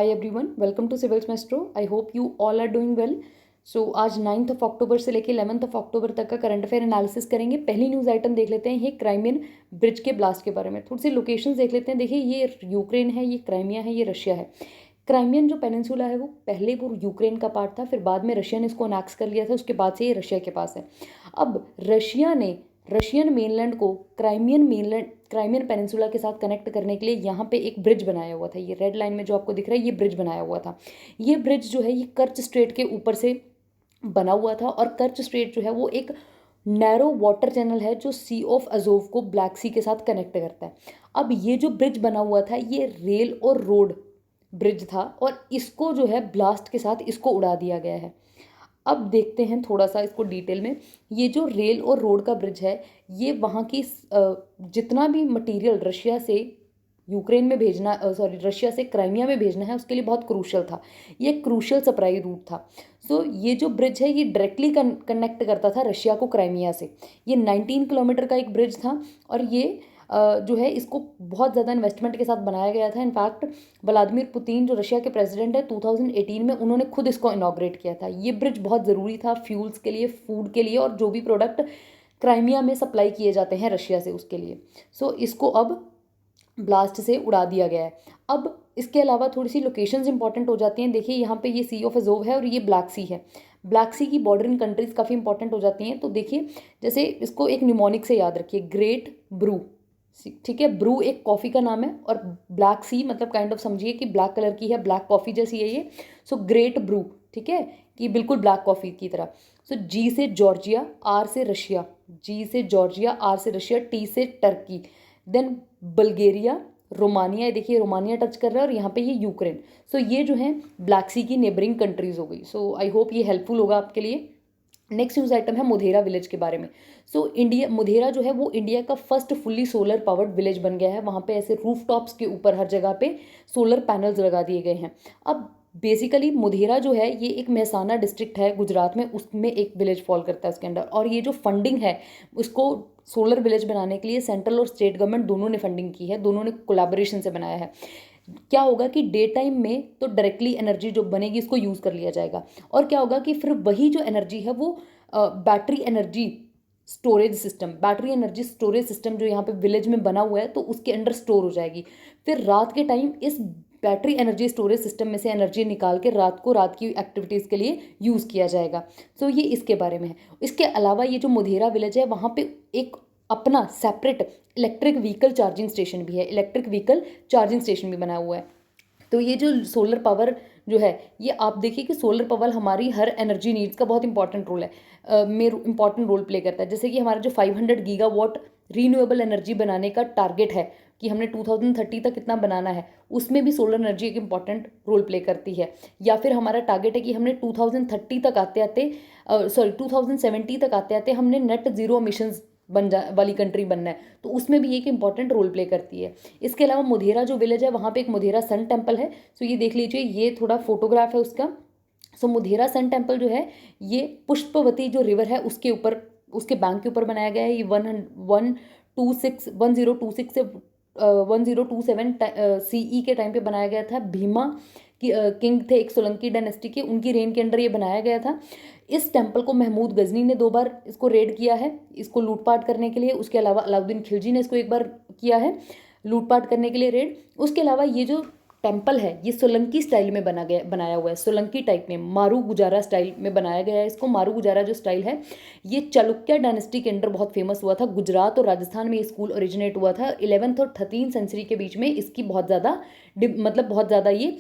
Hi everyone, welcome to Civils Maestro. I hope you all are doing well. So आज 9 अक्टूबर से लेके 11 अक्टूबर तक का करंट अफेयर एनालिसिस करेंगे. पहली न्यूज़ आइटम देख लेते हैं, ये क्राइमियन ब्रिज के ब्लास्ट के बारे में. थोड़ी सी लोकेशंस देख लेते हैं. देखिए, ये यूक्रेन है, ये क्राइमिया है, ये रशिया है. क्राइमियन जो पेनिनसुला है वो पहले वो यूक्रेन का पार्ट था, फिर बाद में रशिया ने इसको अनेक्स कर लिया था, उसके बाद से ये रशिया के पास है. अब रशिया ने रशियन मेनलैंड को क्राइमियन पेनिनसुला के साथ कनेक्ट करने के लिए यहाँ पे एक ब्रिज बनाया हुआ था. ये रेड लाइन में जो आपको दिख रहा है, ये ब्रिज बनाया हुआ था. ये ब्रिज जो है ये कर्च स्ट्रेट के ऊपर से बना हुआ था, और कर्च स्ट्रेट जो है वो एक नैरो वाटर चैनल है जो सी ऑफ अजोव को ब्लैक सी के साथ कनेक्ट करता है. अब ये जो ब्रिज बना हुआ था ये रेल और रोड ब्रिज था, और इसको जो है ब्लास्ट के साथ इसको उड़ा दिया गया है. अब देखते हैं थोड़ा सा इसको डिटेल में. ये जो रेल और रोड का ब्रिज है, ये वहाँ की जितना भी मटेरियल रशिया से यूक्रेन में भेजना, रशिया से क्राइमिया में भेजना है, उसके लिए बहुत क्रूशल था. ये क्रूशल सप्लाई रूट था. सो ये जो ब्रिज है ये डायरेक्टली कनेक्ट करता था रशिया को क्राइमिया से. ये 19 किलोमीटर का एक ब्रिज था, और ये जो है इसको बहुत ज़्यादा इन्वेस्टमेंट के साथ बनाया गया था. इनफैक्ट व्लादिमीर पुतिन जो रशिया के प्रेसिडेंट है 2018 में, उन्होंने खुद इसको इनॉग्रेट किया था. ये ब्रिज बहुत ज़रूरी था फ्यूल्स के लिए, फूड के लिए, और जो भी प्रोडक्ट क्राइमिया में सप्लाई किए जाते हैं रशिया से उसके लिए. सो इसको अब ब्लास्ट से उड़ा दिया गया है. अब इसके अलावा थोड़ी सी लोकेशंस इंपॉर्टेंट हो जाती हैं. देखिए, यहाँ पे ये सी ऑफ अजोव है और ये ब्लैक सी है. ब्लैक सी की बॉर्डरिंग कंट्रीज काफ़ी इंपॉर्टेंट हो जाती हैं. तो देखिए, जैसे इसको एक निमोनिक से याद रखिए, ग्रेट ब्रू. ठीक है, ब्रू एक कॉफ़ी का नाम है, और ब्लैक सी मतलब काइंड ऑफ समझिए कि ब्लैक कलर की है, ब्लैक कॉफ़ी जैसी है ये. सो ग्रेट ब्रू, ठीक है, कि बिल्कुल ब्लैक कॉफ़ी की तरह. सो जी से जॉर्जिया, आर से रशिया, जी से जॉर्जिया, आर से रशिया, टी से टर्की, देन बल्गेरिया, रोमानिया. देखिए, रोमानिया टच कर रहा है, और यहाँ पे ये यूक्रेन. सो ये जो है ब्लैक सी की नेबरिंग कंट्रीज हो गई. सो आई होप ये हेल्पफुल होगा आपके लिए. नेक्स्ट न्यूज़ आइटम है मोधेरा विलेज के बारे में. इंडिया मोधेरा जो है वो इंडिया का first fully solar powered village बन गया है. वहाँ पे ऐसे रूफ टॉप्स के ऊपर हर जगह पे सोलर पैनल्स लगा दिए गए हैं. अब बेसिकली मोधेरा जो है ये एक मेहसाना डिस्ट्रिक्ट है गुजरात में, उसमें एक विलेज फॉल करता है उसके अंडर. और ये जो फंडिंग है उसको सोलर विलेज बनाने के लिए सेंट्रल और स्टेट गवर्नमेंट दोनों ने फंडिंग की है, दोनों ने कोलैबोरेशन से बनाया है. क्या होगा कि डे टाइम में तो डायरेक्टली एनर्जी जो बनेगी इसको यूज़ कर लिया जाएगा, और क्या होगा कि फिर वही जो एनर्जी है वो बैटरी एनर्जी स्टोरेज सिस्टम जो यहाँ पे विलेज में बना हुआ है तो उसके अंडर स्टोर हो जाएगी. फिर रात के टाइम इस बैटरी एनर्जी स्टोरेज सिस्टम में से एनर्जी निकाल के रात की एक्टिविटीज़ के लिए यूज़ किया जाएगा. ये इसके बारे में है. इसके अलावा ये जो मोधेरा विलेज है वहाँ पे एक अपना separate electric vehicle charging station भी बना हुआ है. तो ये जो सोलर पावर जो है, ये आप देखिए कि सोलर पावर हमारी हर एनर्जी नीड्स का बहुत इंपॉर्टेंट रोल है, इंपॉर्टेंट रोल प्ले करता है. जैसे कि हमारा जो 500 गीगावाट रीन्यूएबल एनर्जी बनाने का टारगेट है कि हमने 2030 तक कितना बनाना है, उसमें भी सोलर एनर्जी एक इंपॉर्टेंट रोल प्ले करती है. या फिर हमारा टारगेट है कि हमने 2030 तक 2070 तक आते आते हमने नेट जीरो एमिशंस वाली कंट्री बनना है, तो उसमें भी एक इंपॉर्टेंट रोल प्ले करती है. इसके अलावा मोधेरा जो विलेज है वहाँ पे एक मोधेरा सन टेम्पल है. ये देख लीजिए, ये थोड़ा फोटोग्राफ है उसका. मोधेरा सन टेम्पल जो है ये पुष्पवती जो रिवर है उसके ऊपर, उसके बैंक के ऊपर बनाया गया है. ये 1026 से 1027 CE के टाइम पे बनाया गया था. भीमा किंग थे एक सोलंकी डायनेस्टी के, उनकी रेन के अंडर ये बनाया गया था. इस टेम्पल को महमूद गजनी ने 2 बार इसको रेड किया है इसको लूटपाट करने के लिए. उसके अलावा अलाउद्दीन खिलजी ने इसको 1 बार किया है लूटपाट करने के लिए रेड. उसके अलावा ये जो टेम्पल है ये सोलंकी स्टाइल में बनाया हुआ है, सोलंकी टाइप में, मारू गुजारा स्टाइल में बनाया गया है इसको. मारू गुजारा जो स्टाइल है ये चालुक्य डायनेस्टी के अंडर बहुत फेमस हुआ था. गुजरात और राजस्थान में ये स्कूल ओरिजिनेट हुआ था. 11th और 13th सेंचुरी के बीच में इसकी बहुत ज़्यादा ये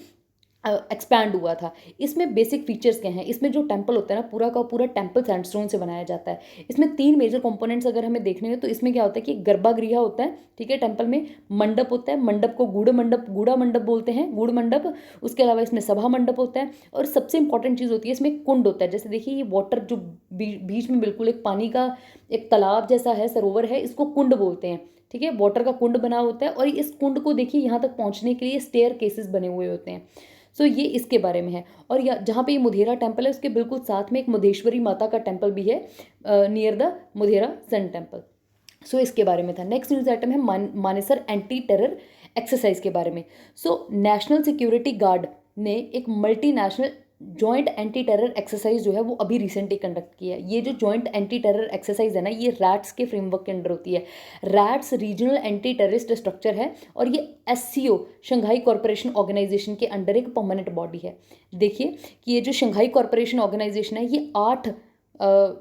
एक्सपैंड हुआ था. इसमें बेसिक फीचर्स क्या हैं, इसमें जो टेम्पल होता है ना पूरा का पूरा टेम्पल सैंडस्टोन से बनाया जाता है. इसमें 3 मेजर कंपोनेंट्स अगर हमें देखने हो तो इसमें क्या होता है कि गर्भागृह होता है, ठीक है, टेम्पल में मंडप होता है, मंडप को गूढ़ा मंडप बोलते हैं, गूढ़ मंडप. उसके अलावा इसमें सभा मंडप होता है, और सबसे इंपॉर्टेंट चीज़ होती है इसमें कुंड होता है. जैसे देखिए ये वाटर जो बीच में बिल्कुल एक पानी का एक तालाब जैसा है, सरोवर है, इसको कुंड बोलते हैं, ठीक है, वाटर का कुंड बना होता है. और इस कुंड को देखिए यहाँ तक पहुँचने के लिए स्टेयर केसेस बने हुए होते हैं. ये इसके बारे में है. और जहाँ पे ये मोधेरा टेम्पल है उसके बिल्कुल साथ में एक मुदेश्वरी माता का टेम्पल भी है near the Modhera sun temple. इसके बारे में था. नेक्स्ट न्यूज़ आइटम है मानेसर एंटी टेरर एक्सरसाइज के बारे में. नेशनल सिक्योरिटी गार्ड ने एक multinational joint anti terror exercise जो है वो अभी रिसेंटली कंडक्ट किया है। ये जो जॉइंट एंटी टेरर एक्सरसाइज है ना, ये रैट्स के फ्रेमवर्क के अंडर होती है। Rats regional anti terrorist structure है और ये SCO शंघाई कॉरपोरेशन ऑर्गेनाइजेशन के अंडर एक परमानेंट बॉडी है। देखिए कि ये जो शंघाई कॉरपोरेशन ऑर्गेनाइजेशन है ये 8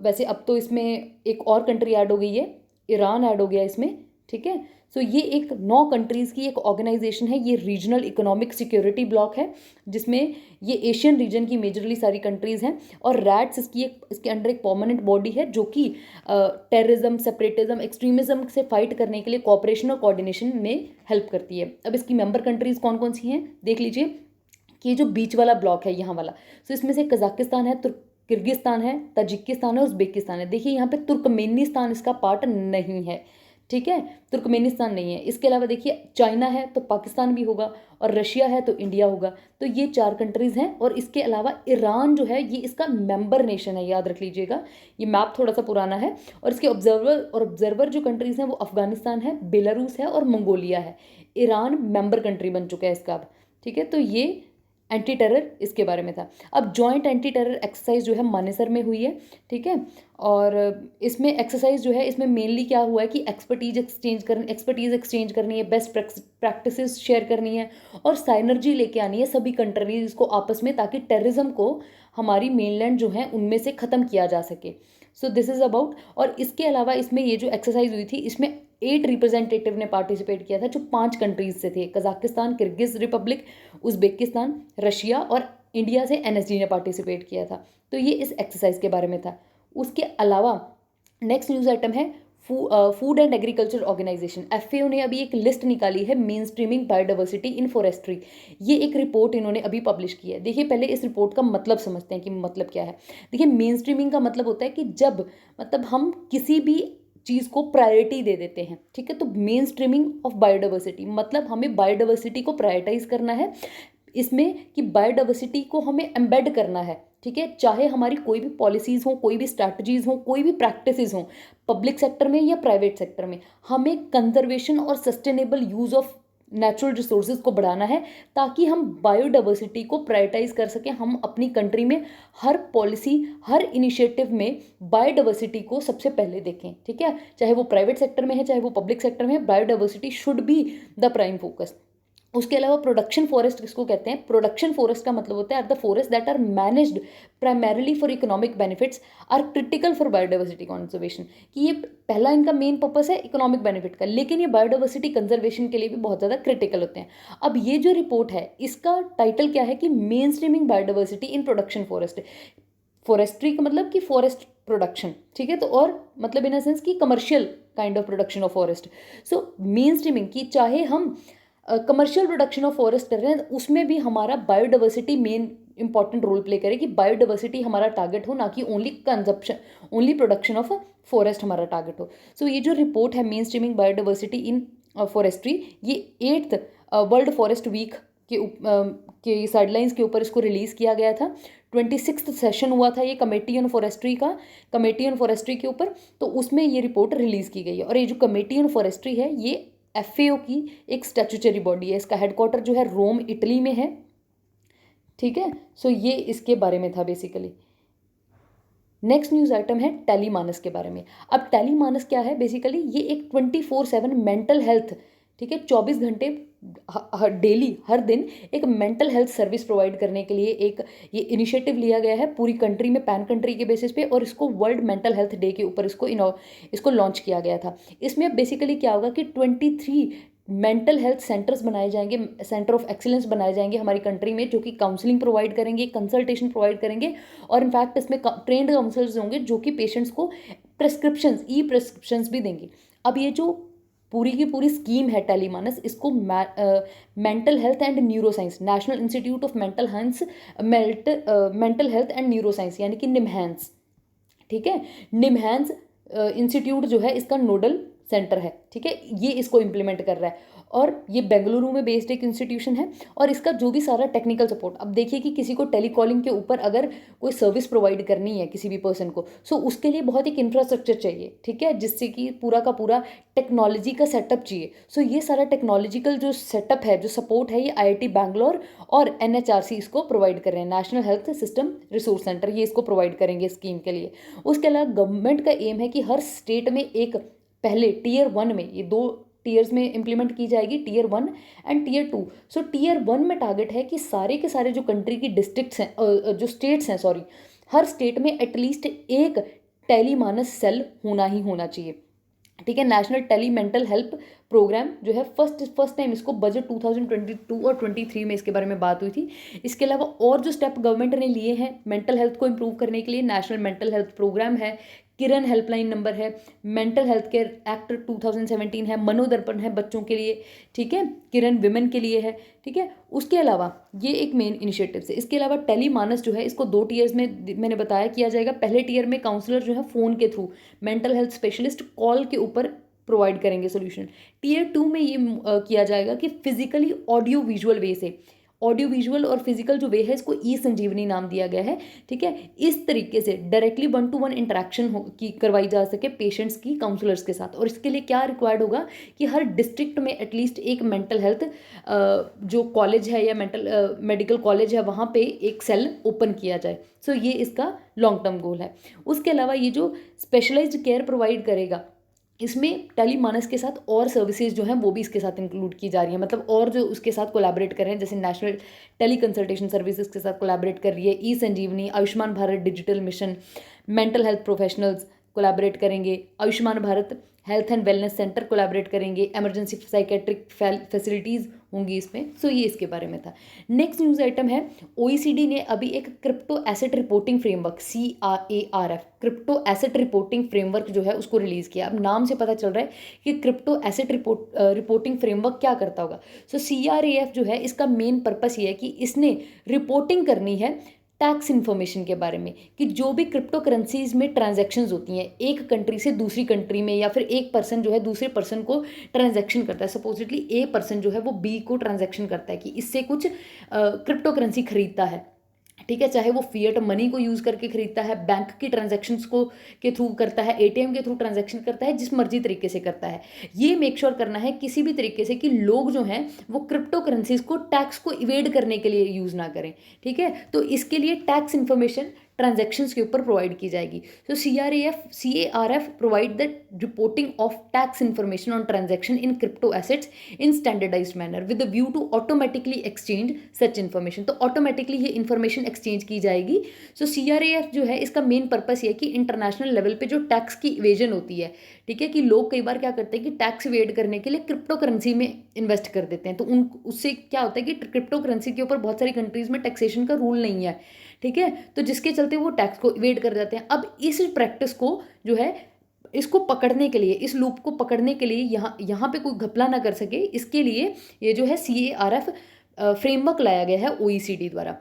वैसे अब तो इसमें एक और कंट्री ऐड हो गई है, ईरान ऐड हो गया इसमें, ठीक है। सो ये एक 9 कंट्रीज़ की एक ऑर्गेनाइजेशन है। ये रीजनल इकोनॉमिक सिक्योरिटी ब्लॉक है जिसमें ये एशियन रीजन की मेजरली सारी कंट्रीज़ हैं और रैट्स इसके अंडर एक परमानेंट बॉडी है जो कि टेररिज्म, सेपरेटिज्म, एक्सट्रीमिज्म से फाइट करने के लिए कोऑपरेशन और कोऑर्डिनेशन में हेल्प करती है। अब इसकी मेंबर कंट्रीज़ कौन कौन सी हैं देख लीजिए कि ये जो बीच वाला ब्लॉक है यहाँ वाला, सो इसमें से कजाकिस्तान है, किर्गिस्तान है, ताजिकिस्तान है, उज़्बेकिस्तान है। देखिए यहाँ पे तुर्कमेनिस्तान इसका पार्ट नहीं है, ठीक है, तुर्कमेनिस्तान नहीं है। इसके अलावा देखिए चाइना है तो पाकिस्तान भी होगा और रशिया है तो इंडिया होगा। तो ये 4 कंट्रीज़ हैं और इसके अलावा ईरान जो है ये इसका मेंबर नेशन है, याद रख लीजिएगा। ये मैप थोड़ा सा पुराना है और इसके ऑब्जर्वर जो कंट्रीज़ हैं वो अफगानिस्तान है, बेलारूस है और मंगोलिया है। ईरान मेंबर कंट्री बन चुका है इसका अब, ठीक है। तो ये एंटी टेरर इसके बारे में था। अब जॉइंट एंटी टेरर एक्सरसाइज जो है मानेसर में हुई है, ठीक है। और इसमें एक्सरसाइज जो है इसमें मेनली क्या हुआ है कि एक्सपर्टीज एक्सचेंज करनी है, बेस्ट प्रैक्टिसेस शेयर करनी है और साइनर्जी लेके आनी है सभी कंट्रीज को आपस में, ताकि टेररिज्म को हमारी मेनलैंड जो है उनमें से ख़त्म किया जा सके। So this is about. और इसके अलावा इसमें ये जो एक्सरसाइज हुई थी इसमें 8 रिप्रेजेंटेटिव ने पार्टिसिपेट किया था जो 5 कंट्रीज से थे। Kazakhstan, Kyrgyz Republic, Uzbekistan, Russia और इंडिया से NSG ने पार्टिसिपेट किया था। तो ये इस एक्सरसाइज के बारे में था। उसके अलावा नेक्स्ट न्यूज़ आइटम है food and agriculture organisation FAO ने अभी एक लिस्ट निकाली है, mainstreaming biodiversity in forestry. ये एक रिपोर्ट इन्होंने अभी पब्लिश की है। देखिए पहले इस रिपोर्ट का मतलब समझते हैं कि मतलब क्या है। देखिए मेन स्ट्रीमिंग का मतलब होता है कि जब मतलब हम किसी भी चीज़ को प्रायोरिटी दे देते हैं, ठीक है। तो मेन स्ट्रीमिंग ऑफ बायोडाइवर्सिटी मतलब हमें बायोडाइवर्सिटी को प्रायोरिटाइज करना है, इसमें कि बायोडाइवर्सिटी को हमें एम्बेड करना है, ठीक है। चाहे हमारी कोई भी पॉलिसीज़ हो, कोई भी स्ट्रैटेजीज़ हो, कोई भी प्रैक्टिसेस हो, पब्लिक सेक्टर में या प्राइवेट सेक्टर में, हमें कंजर्वेशन और sustainable use of natural resources को बढ़ाना है ताकि हम बायोडाइवर्सिटी को प्रायोरिटाइज कर सकें। हम अपनी कंट्री में हर पॉलिसी, हर इनिशिएटिव में बायोडाइवर्सिटी को सबसे पहले देखें, ठीक है। चाहे वो प्राइवेट सेक्टर में है, चाहे वो पब्लिक सेक्टर में है, biodiversity should be the prime focus. उसके अलावा प्रोडक्शन फॉरेस्ट किसको कहते हैं? प्रोडक्शन फॉरेस्ट का मतलब होता है the forest that are managed primarily for economic benefits are critical for biodiversity conservation. कि ये पहला इनका मेन पर्पस है इकोनॉमिक बेनिफिट का, लेकिन ये बायोडाइवर्सिटी कंजर्वेशन के लिए भी बहुत ज़्यादा क्रिटिकल होते हैं। अब ये जो रिपोर्ट है इसका टाइटल क्या है कि main streaming biodiversity in production forest. Forestry का मतलब कि फॉरेस्ट प्रोडक्शन, ठीक है। तो और मतलब इन अ सेंस कि commercial kind of production of forest. So main streaming की चाहे हम कमर्शियल प्रोडक्शन ऑफ फॉरेस्ट कर रहे हैं उसमें भी हमारा biodiversity main important role play करे कि बायोडाइवर्सिटी हमारा टारगेट हो, ना कि only consumption, only production of forest हमारा टारगेट हो। सो ये जो रिपोर्ट है mainstreaming biodiversity in forestry, ये 8th वर्ल्ड फॉरेस्ट वीक के साइडलाइंस के ऊपर इसको रिलीज़ किया गया था। 26th सेशन हुआ था ये कमेटी ऑन फॉरेस्ट्री के ऊपर, तो उसमें ये रिपोर्ट रिलीज़ की गई है। और ये जो कमेटी ऑन फॉरेस्ट्री है ये FAO की एक स्टैट्यूटरी बॉडी है। इसका हेडक्वार्टर जो है रोम इटली में है, ठीक है। सो ये इसके बारे में था बेसिकली। नेक्स्ट न्यूज़ आइटम है टेलीमानस के बारे में। अब टेलीमानस क्या है? बेसिकली ये एक 24/7 मेंटल हेल्थ, ठीक है, 24 घंटे डेली हर दिन एक मेंटल हेल्थ सर्विस प्रोवाइड करने के लिए एक ये इनिशिएटिव लिया गया है पूरी कंट्री में, पैन कंट्री के बेसिस पे, और इसको वर्ल्ड मेंटल हेल्थ डे के ऊपर इसको लॉन्च किया गया था। इसमें बेसिकली क्या होगा कि 23 मेंटल हेल्थ सेंटर्स बनाए जाएंगे, सेंटर ऑफ एक्सीलेंस बनाए जाएंगे हमारी कंट्री में, जो कि काउंसलिंग प्रोवाइड करेंगे, कंसल्टेशन प्रोवाइड करेंगे, और इनफैक्ट इसमें ट्रेंड काउंसलर्स होंगे जो कि पेशेंट्स को प्रिस्क्रिप्शंस भी देंगे। अब ये जो पूरी की पूरी स्कीम है टेलीमानस, इसको mental health and neuro science, national institute of mental health and neuro science यानी कि निमहैंस, ठीक है, निमहैंस इंस्टीट्यूट जो है इसका नोडल सेंटर है, ठीक है, ये इसको इम्प्लीमेंट कर रहा है। और ये बेंगलुरु में बेस्ड एक इंस्टीट्यूशन है। और इसका जो भी सारा टेक्निकल सपोर्ट, अब देखिए कि किसी को टेलीकॉलिंग के ऊपर अगर कोई सर्विस प्रोवाइड करनी है किसी भी पर्सन को, सो उसके लिए बहुत एक इंफ्रास्ट्रक्चर चाहिए, ठीक है, जिससे कि पूरा का पूरा टेक्नोलॉजी का सेटअप चाहिए। सो ये सारा टेक्नोलॉजिकल जो सेटअप है, जो सपोर्ट है, ये IIT बैंगलोर और NHRC इसको प्रोवाइड कर रहे हैं, national health system resource centre, ये इसको प्रोवाइड करेंगे स्कीम के लिए। उसके अलावा गवर्नमेंट का एम है कि हर स्टेट में एक, पहले Tier 1 में, ये 2 टीयर्स में इम्प्लीमेंट की जाएगी, Tier 1 and Tier 2। So Tier 1 में टारगेट है कि सारे के सारे जो कंट्री की डिस्ट्रिक्ट्स हैं, जो स्टेट्स हैं सॉरी, हर स्टेट में एटलीस्ट एक टेलीमानस सेल होना ही होना चाहिए, ठीक है। National tele mental health programme जो है फर्स्ट टाइम इसको बजट 2022 और 23 में इसके बारे में बात हुई थी। इसके अलावा और जो स्टेप गवर्नमेंट ने लिए हैं मेंटल हेल्थ को इम्प्रूव करने के लिए, नेशनल मेंटल हेल्थ प्रोग्राम है, किरण हेल्पलाइन नंबर है, मेंटल हेल्थ केयर एक्ट 2017 है, मनोदर्पण है बच्चों के लिए, ठीक है, किरण विमेन के लिए है, ठीक है। उसके अलावा ये एक मेन इनिशिएटिव है। इसके अलावा टेलीमानस जो है इसको 2 टीयर्स में मैंने बताया किया जाएगा। पहले टीयर में काउंसलर जो है फ़ोन के through, mental health specialist call के ऊपर प्रोवाइड करेंगे सोल्यूशन। Tier 2 में ये किया जाएगा कि फिजिकली ऑडियो विजुअल वे से, ऑडियो विजुअल और फिजिकल जो वे है इसको E संजीवनी नाम दिया गया है, ठीक है। इस तरीके से डायरेक्टली 1-to-1 इंटरेक्शन की करवाई जा सके पेशेंट्स की काउंसलर्स के साथ। और इसके लिए क्या रिक्वायर्ड होगा कि हर डिस्ट्रिक्ट में एटलीस्ट एक मेंटल हेल्थ जो कॉलेज है या मेडिकल कॉलेज है वहाँ पे एक सेल ओपन किया जाए। सो ये इसका लॉन्ग टर्म गोल है। उसके अलावा ये जो स्पेशलाइज्ड केयर प्रोवाइड करेगा, इसमें टेलीमानस के साथ और सर्विसेज जो हैं वो भी इसके साथ इंक्लूड की जा रही हैं, मतलब और जो उसके साथ कोलैबोरेट कर रहे हैं, जैसे नेशनल टेली कंसल्टेशन सर्विसेज के साथ कोलैबोरेट कर रही है, E Sanjeevani, Ayushman Bharat digital mission, mental health professionals collaborate करेंगे, Ayushman Bharat health and wellness centre collaborate करेंगे, इमरजेंसी साइकेट्रिक फैसिलिटीज़ होंगी इसमें। सो ये इसके बारे में था। नेक्स्ट न्यूज़ आइटम है, OECD ने अभी एक crypto asset reporting framework CRARF, crypto asset reporting framework जो है उसको रिलीज़ किया। अब नाम से पता चल रहा है कि क्रिप्टो एसेट रिपोर्टिंग फ्रेमवर्क क्या करता होगा। सो CRAF जो है इसका मेन पर्पस ये है कि इसने रिपोर्टिंग करनी है टैक्स इन्फॉर्मेशन के बारे में, कि जो भी क्रिप्टो करेंसीज में ट्रांजैक्शंस होती हैं एक कंट्री से दूसरी कंट्री में, या फिर एक पर्सन जो है दूसरे पर्सन को ट्रांजैक्शन करता है, सपोजिटली A पर्सन जो है वो B को ट्रांजैक्शन करता है कि इससे कुछ क्रिप्टो करेंसी खरीदता है, ठीक है, चाहे वो फिएट मनी को यूज़ करके खरीदता है, बैंक की ट्रांजैक्शंस को के थ्रू करता है, ATM के थ्रू ट्रांजैक्शन करता है, जिस मर्जी तरीके से करता है। ये मेक श्योर करना है किसी भी तरीके से कि लोग जो हैं वो क्रिप्टो करेंसीज को टैक्स को इवेड करने के लिए यूज़ ना करें, ठीक है। तो इसके लिए टैक्स इन्फॉर्मेशन ट्रांजैक्शंस के ऊपर प्रोवाइड की जाएगी। So CRAF provide the reporting of tax information on transaction in crypto assets in standardised manner with the view to automatically exchange such information. तो ऑटोमेटिकली ये इन्फॉर्मेशन एक्सचेंज की जाएगी। So CRAF जो है इसका मेन पर्पस ये है कि इंटरनेशनल लेवल पे जो टैक्स की इवेजन होती है, ठीक है, कि लोग कई बार क्या करते हैं कि टैक्स इवेड करने के लिए क्रिप्टो करेंसी में इन्वेस्ट कर देते हैं, तो उससे क्या होता है कि क्रिप्टो करेंसी के ऊपर बहुत सारी कंट्रीज़ में टैक्सेशन का रूल नहीं है, ठीक है, तो जिसके चलते वो टैक्स को इवेड कर जाते हैं। अब इस प्रैक्टिस को जो है इसको पकड़ने के लिए, इस लूप को पकड़ने के लिए, यहाँ पे कोई घपला ना कर सके, इसके लिए ये जो है CRAF फ्रेमवर्क लाया गया है OECD द्वारा।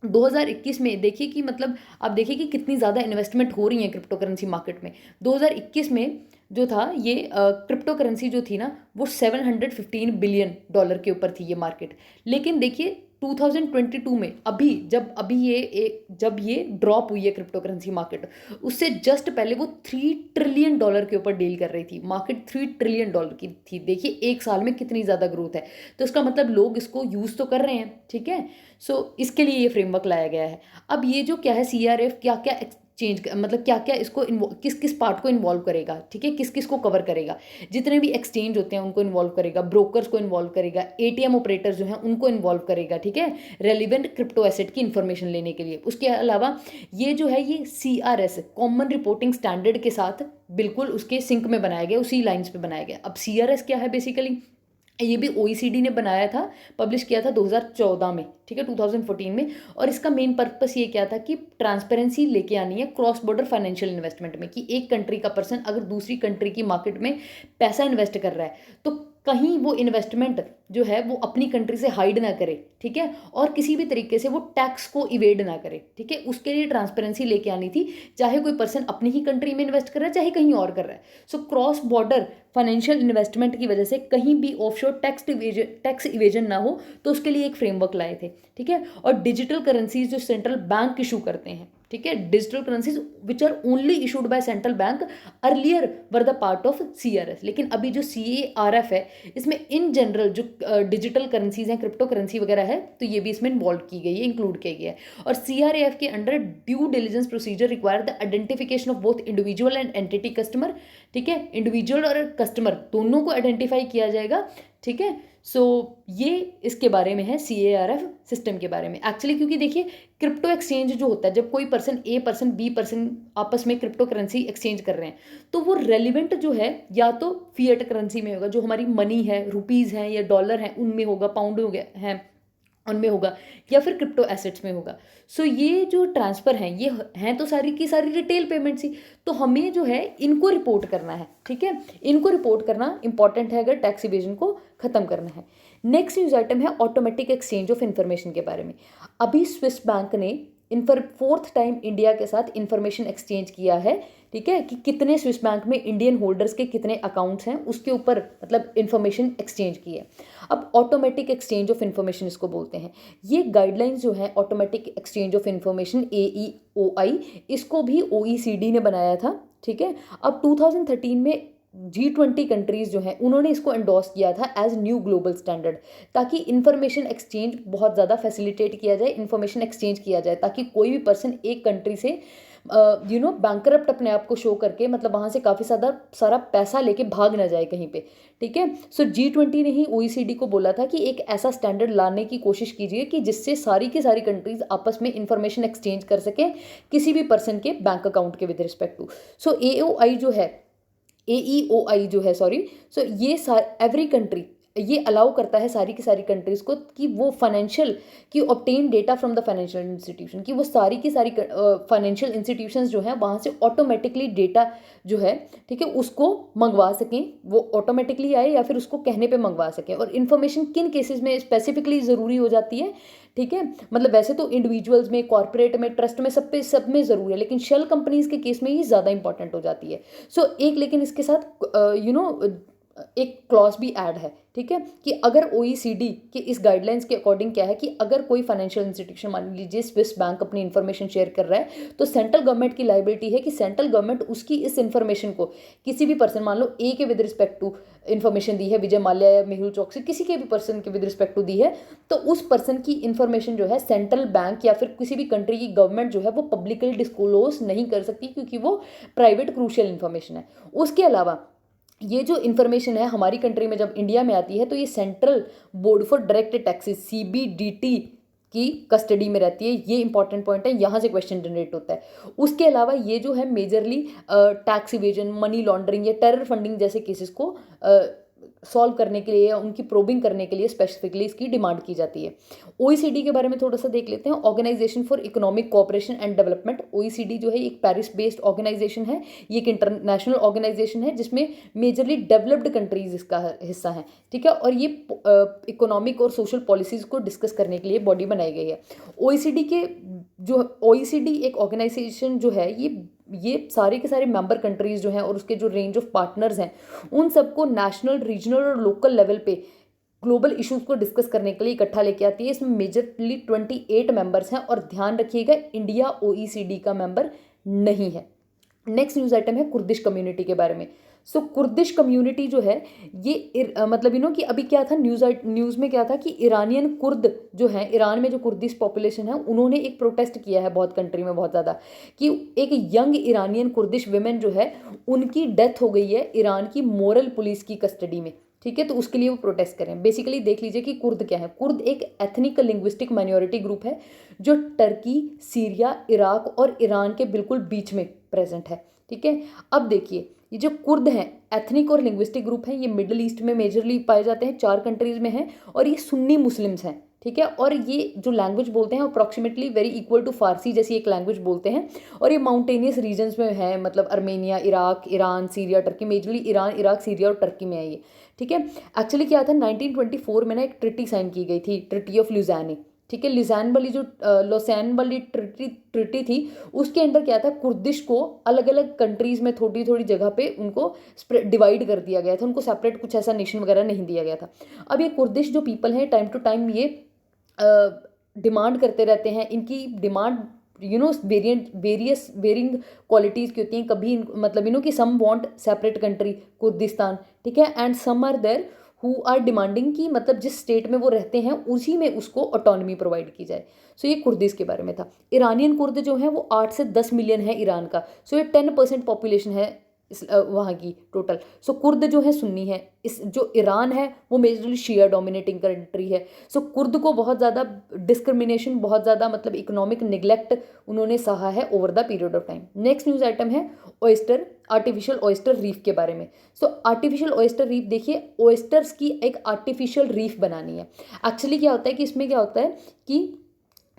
2021 में देखिए कि मतलब आप देखिए कि कितनी ज़्यादा इन्वेस्टमेंट हो रही है क्रिप्टो करेंसी मार्केट में। 2021 में जो था ये क्रिप्टो करेंसी जो थी ना वो $715 बिलियन के ऊपर थी ये मार्केट। लेकिन देखिए 2022 में जब ये ड्रॉप हुई है क्रिप्टो करेंसी मार्केट, उससे जस्ट पहले वो $3 ट्रिलियन के ऊपर डील कर रही थी। मार्केट $3 ट्रिलियन की थी। देखिए एक साल में कितनी ज़्यादा ग्रोथ है, तो इसका मतलब लोग इसको यूज़ तो कर रहे हैं, ठीक है। सो इसके लिए ये फ्रेमवर्क लाया गया है। अब ये जो क्या है CRAF क्या क्या मतलब क्या क्या इसको किस किस पार्ट को इन्वॉल्व करेगा, ठीक है, किस किस को कवर करेगा, जितने भी एक्सचेंज होते हैं उनको इन्वॉल्व करेगा, ब्रोकर्स को इन्वॉल्व करेगा, ATM ऑपरेटर जो हैं उनको इन्वॉल्व करेगा, ठीक है, रेलिवेंट क्रिप्टो एसेट की इन्फॉर्मेशन लेने के लिए। उसके अलावा ये जो है ये CRS कॉमन रिपोर्टिंग स्टैंडर्ड के साथ बिल्कुल उसके सिंक में बनाया गया, उसी लाइन्स पे बनाया गया। अब CRS क्या है बेसिकली, ये भी OECD ने बनाया था, पब्लिश किया था 2014 में, ठीक है, 2014 में। और इसका मेन पर्पस ये क्या था कि ट्रांसपेरेंसी लेके आनी है क्रॉस बॉर्डर फाइनेंशियल इन्वेस्टमेंट में, कि एक कंट्री का पर्सन अगर दूसरी कंट्री की मार्केट में पैसा इन्वेस्ट कर रहा है तो कहीं वो इन्वेस्टमेंट जो है वो अपनी कंट्री से हाइड ना करे, ठीक है, और किसी भी तरीके से वो टैक्स को इवेड ना करे, ठीक है, उसके लिए ट्रांसपेरेंसी लेके आनी थी, चाहे कोई पर्सन अपनी ही कंट्री में इन्वेस्ट कर रहा है चाहे कहीं और कर रहा है। So cross border financial investment की वजह से कहीं भी ऑफशोर टैक्स इवेजन ना हो, तो उसके लिए एक फ्रेमवर्क लाए थे, ठीक है। और डिजिटल करेंसीज जो सेंट्रल बैंक इशू करते हैं, ठीक है, digital currencies which are only issued by central bank earlier were the part of CRS, लेकिन अभी जो CARF है इसमें इन जनरल जो डिजिटल करेंसीज हैं, क्रिप्टो करेंसी वगैरह है, तो ये भी इसमें इन्वॉल्व की गई है, इंक्लूड किया गया है। और CRAF के under due diligence procedure require the identification of both individual and entity customer, ठीक है, इंडिविजुअल और कस्टमर दोनों को आइडेंटिफाई किया जाएगा, ठीक है। सो ये इसके बारे में है CARF सिस्टम के बारे में एक्चुअली, क्योंकि देखिए क्रिप्टो एक्सचेंज जो होता है, जब कोई person A person B person आपस में क्रिप्टो करेंसी एक्सचेंज कर रहे हैं, तो वो रेलिवेंट जो है या तो फिएट करेंसी में होगा, जो हमारी मनी है, रुपीज़ हैं या डॉलर हैं उनमें होगा, पाउंड हो गया है उनमें होगा, या फिर क्रिप्टो एसेट्स में होगा। सो ये जो ट्रांसफ़र हैं ये हैं तो सारी की सारी रिटेल पेमेंट्स ही, तो हमें जो है इनको रिपोर्ट करना है, ठीक है, इनको रिपोर्ट करना इंपॉर्टेंट है अगर टैक्स इवेजन को ख़त्म करना है। नेक्स्ट न्यूज़ आइटम है ऑटोमेटिक एक्सचेंज ऑफ इन्फॉर्मेशन के बारे में। अभी स्विस बैंक ने फोर्थ टाइम इंडिया के साथ इंफॉर्मेशन एक्सचेंज किया है, ठीक है, कि कितने स्विस बैंक में इंडियन होल्डर्स के कितने अकाउंट्स हैं उसके ऊपर मतलब इंफॉर्मेशन एक्सचेंज की है। अब ऑटोमेटिक एक्सचेंज ऑफ इन्फॉर्मेशन इसको बोलते हैं। ये गाइडलाइंस जो है automatic exchange of information AEOI, इसको भी OECD ने बनाया था, ठीक है। अब 2013 में G20 कंट्रीज़ जो हैं उन्होंने इसको एंडोर्स किया था एज न्यू ग्लोबल स्टैंडर्ड, ताकि इन्फॉर्मेशन एक्सचेंज बहुत ज़्यादा फैसिलिटेट किया जाए, इन्फॉर्मेशन एक्सचेंज किया जाए, ताकि कोई भी पर्सन एक कंट्री से बैंकरप्ट अपने आप को शो करके मतलब वहाँ से काफ़ी सारा पैसा लेके भाग ना जाए कहीं पे, ठीक है। सो G20 ने ही OECD को बोला था कि एक ऐसा स्टैंडर्ड लाने की कोशिश कीजिए कि जिससे सारी की सारी कंट्रीज आपस में इंफॉर्मेशन एक्सचेंज कर सकें किसी भी पर्सन के बैंक अकाउंट के with respect to. So AEOI जो है सॉरी, सो ये एवरी कंट्री ये अलाउ करता है सारी की सारी कंट्रीज़ को कि वो फाइनेंशियल की obtain data from the financial institution, कि वो सारी की सारी फाइनेंशियल इंस्टीट्यूशंस जो हैं वहाँ से ऑटोमेटिकली डेटा जो है, ठीक है, उसको मंगवा सकें, वो ऑटोमेटिकली आए या फिर उसको कहने पे मंगवा सकें। और इन्फॉर्मेशन किन केसेस में स्पेसिफिकली ज़रूरी हो जाती है, ठीक है, मतलब वैसे तो इंडिविजुअल्स में, कॉर्पोरेट में, ट्रस्ट में, सब में ज़रूरी है, लेकिन शेल कंपनीज़ के केस में ये ज़्यादा इंपॉर्टेंट हो जाती है। सो एक लेकिन इसके साथ एक क्लॉज भी ऐड है, ठीक है, कि अगर OECD के इस गाइडलाइंस के अकॉर्डिंग क्या है कि अगर कोई फाइनेंशियल इंस्टीट्यूशन मान लीजिए स्विस बैंक अपनी इन्फॉर्मेशन शेयर कर रहा है, तो सेंट्रल गवर्नमेंट की लाइबिलिटी है कि सेंट्रल गवर्नमेंट उसकी इस इन्फॉर्मेशन को किसी भी पर्सन, मान लो A के विद रिस्पेक्ट टू इन्फॉर्मेशन दी है, विजय माल्या या मेहुल चौकसी, किसी के भी पर्सन के विद रिस्पेक्ट टू दी है, तो उस पर्सन की इन्फॉर्मेशन जो है सेंट्रल बैंक या फिर किसी भी कंट्री की गवर्नमेंट जो है वो पब्लिकली डिस्क्लोज नहीं कर सकती, क्योंकि वो प्राइवेट क्रूशियल इन्फॉर्मेशन है। उसके अलावा ये जो इन्फॉर्मेशन है हमारी कंट्री में जब इंडिया में आती है तो ये central board for direct taxes CBDT की कस्टडी में रहती है। ये इंपॉर्टेंट पॉइंट है, यहाँ से क्वेश्चन जनरेट होता है। उसके अलावा ये जो है majorly tax evasion, money laundering या टेरर फंडिंग जैसे केसेस को सॉल्व करने के लिए या उनकी प्रोबिंग करने के लिए स्पेसिफिकली इसकी डिमांड की जाती है। OECD के बारे में थोड़ा सा देख लेते हैं। Organisation for economic cooperation and development, OECD जो है एक पेरिस बेस्ड ऑर्गेनाइजेशन है, ये एक इंटरनेशनल ऑर्गेनाइजेशन है जिसमें मेजरली डेवलप्ड कंट्रीज इसका हिस्सा है, ठीक है, और ये इकोनॉमिक और सोशल पॉलिसीज को डिस्कस करने के लिए बॉडी बनाई गई है। OECD एक ऑर्गेनाइजेशन जो है ये सारे के सारे मेंबर कंट्रीज़ जो हैं और उसके जो रेंज ऑफ पार्टनर्स हैं उन सबको नेशनल, रीजनल और लोकल लेवल पे ग्लोबल इश्यूज को डिस्कस करने के लिए इकट्ठा लेके आती है। इसमें मेजरली 28 मेंबर्स हैं और ध्यान रखिएगा इंडिया OECD का मेंबर नहीं है। नेक्स्ट न्यूज़ आइटम है कुर्दिश कम्युनिटी के बारे में। सो कुर्दिश कम्युनिटी जो है ये मतलब कि अभी क्या था न्यूज़ में क्या था कि ईरानियन कुर्द जो हैं, ईरान में जो कुर्दिश पॉपुलेशन है उन्होंने एक प्रोटेस्ट किया है बहुत कंट्री में बहुत ज़्यादा, कि एक यंग ईरानियन कुर्दिश विमेन जो है उनकी डेथ हो गई है ईरान की मोरल पुलिस की कस्टडी में, ठीक है, तो उसके लिए वो प्रोटेस्ट करें। बेसिकली देख लीजिए कि कुर्द क्या है। कुर्द एक एथनिक लिंग्विस्टिक माइनॉरिटी ग्रुप है जो टर्की, सीरिया, इराक और ईरान के बिल्कुल बीच में प्रेजेंट है, ठीक है। अब देखिए ये जो कुर्द हैं एथनिक और लिंग्विस्टिक ग्रुप हैं, ये मिडिल ईस्ट में मेजरली पाए जाते हैं, 4 कंट्रीज़ में हैं और ये सुन्नी मुस्लिम्स हैं, ठीक है। और ये जो लैंग्वेज बोलते हैं अप्रॉक्सीमेटली वेरी इक्वल टू फारसी जैसी एक लैंग्वेज बोलते हैं। और ये माउंटेनियस रीजन्स में है, मतलब Armenia, Iraq, Iran, Syria, Turkey, majorly Iran, Iraq, Syria और टर्की में है ये, ठीक है। एक्चुअली क्या था, 1924 में ना एक ट्रिटी साइन की गई थी, ट्रिटी ऑफ ल्यूज़ानी, ठीक है। लिज़ान वाली जो लोसैन वाली ट्रिटी थी, उसके अंडर क्या था, कुर्दिश को अलग अलग कंट्रीज़ में थोड़ी थोड़ी जगह पे उनको डिवाइड कर दिया गया था, उनको सेपरेट कुछ ऐसा नेशन वगैरह नहीं दिया गया था। अब ये कुर्दिश जो पीपल हैं टाइम टू टाइम ये डिमांड करते रहते हैं, इनकी डिमांड वेरियस वेरिंग क्वालिटीज़ की होती हैं। कभी मतलब कि some want separate country Kurdistan, ठीक है, and some are there who are demanding कि मतलब जिस स्टेट में वो रहते हैं उसी में उसको ऑटोनॉमी प्रोवाइड की जाए। सो ये कुर्दिश के बारे में था। इरानियन कुर्द जो है वो 8 से 10 मिलियन है ईरान का। सो ये 10% पॉपुलेशन है वहाँ की टोटल। सो कुर्द जो है सुन्नी है। इस जो ईरान है वो मेजरली शिया डोमिनेटिंग कंट्री है। सो कुर्द को बहुत ज़्यादा डिस्क्रिमिनेशन, बहुत ज़्यादा मतलब इकोनॉमिक निगलेक्ट उन्होंने सहा है over the period of time. Next news item है ऑयस्टर, आर्टिफिशियल ऑयस्टर रीफ के बारे में। सो आर्टिफिशियल ऑयस्टर रीफ देखिए, ऑयस्टर्स की एक आर्टिफिशियल रीफ बनानी है। एक्चुअली क्या होता है कि इसमें क्या होता है कि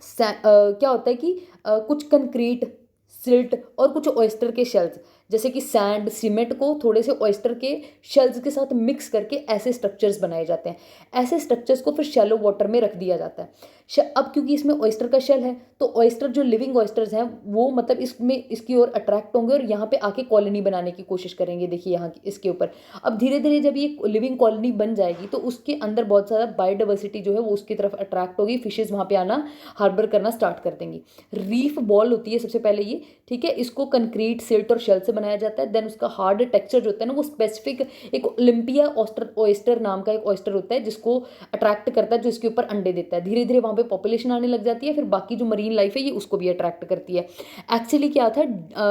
क्या होता है कि कुछ कंक्रीट, सिल्ट और कुछ ऑयस्टर के शेल्स, जैसे कि सैंड, सीमेंट को थोड़े से ऑयस्टर के शेल्स के साथ मिक्स करके ऐसे स्ट्रक्चर्स बनाए जाते हैं। ऐसे स्ट्रक्चर्स को फिर शैलो वाटर में रख दिया जाता है। अब क्योंकि इसमें ऑयस्टर का शेल है तो ऑयस्टर जो लिविंग ऑयस्टर्स हैं वो मतलब इसमें इसकी ओर अट्रैक्ट होंगे और यहाँ पे आके कॉलोनी बनाने की कोशिश करेंगे। देखिए यहाँ इसके ऊपर अब धीरे धीरे जब ये लिविंग कॉलोनी बन जाएगी तो उसके अंदर बहुत ज़्यादा बायोडाइवर्सिटी जो है वो उसकी तरफ अट्रैक्ट होगी, फिशेज वहाँ पे आना, हार्बर करना स्टार्ट कर देंगी। रीफ बॉल होती है सबसे पहले ये, ठीक है। इसको कंक्रीट, सिल्ट और शेल से बनाया जाता है। देन उसका हार्ड टेक्सचर जो होता है ना वो स्पेसिफिक एक ओलंपिया ऑयस्टर नाम का एक ऑयस्टर होता है जिसको अट्रैक्ट करता है, जो इसके ऊपर अंडे देता है। धीरे धीरे वहाँ पे पॉपुलेशन आने लग जाती है, फिर बाकी जो मरीन लाइफ है ये उसको भी अट्रैक्ट करती है। एक्चुअली क्या था,